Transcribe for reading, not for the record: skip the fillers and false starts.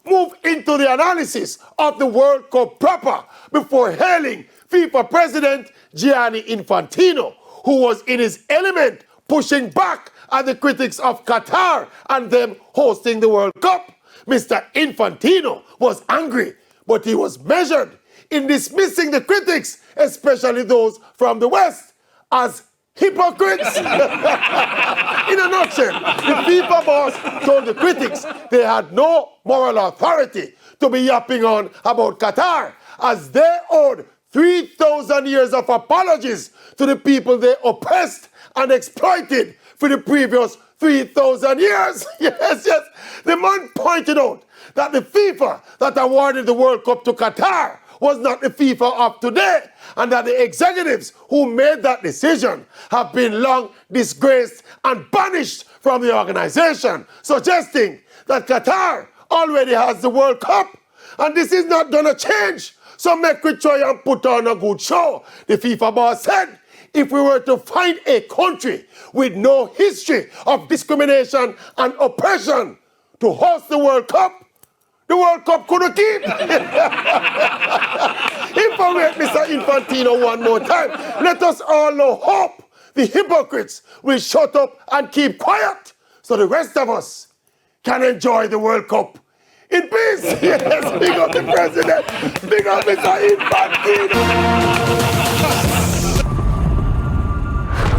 move into the analysis of the World Cup proper before hailing FIFA President Gianni Infantino, who was in his element pushing back at the critics of Qatar and them hosting the World Cup. Mr. Infantino was angry, but he was measured in dismissing the critics, especially those from the West, as hypocrites. In a nutshell, the FIFA boss told the critics they had no moral authority to be yapping on about Qatar, as they owed 3,000 years of apologies to the people they oppressed and exploited for the previous 3,000 years. Yes. The man pointed out that the FIFA that awarded the World Cup to Qatar was not the FIFA of today, and that the executives who made that decision have been long disgraced and banished from the organization, suggesting that Qatar already has the World Cup, and this is not gonna change. So make we try and put on a good show. The FIFA boss said, if we were to find a country with no history of discrimination and oppression to host the World Cup couldn't keep. If I wait Mr. Infantino one more time, let us all know hope the hypocrites will shut up and keep quiet so the rest of us can enjoy the World Cup in peace. Yes, big up the president, big up Mr. Infantino.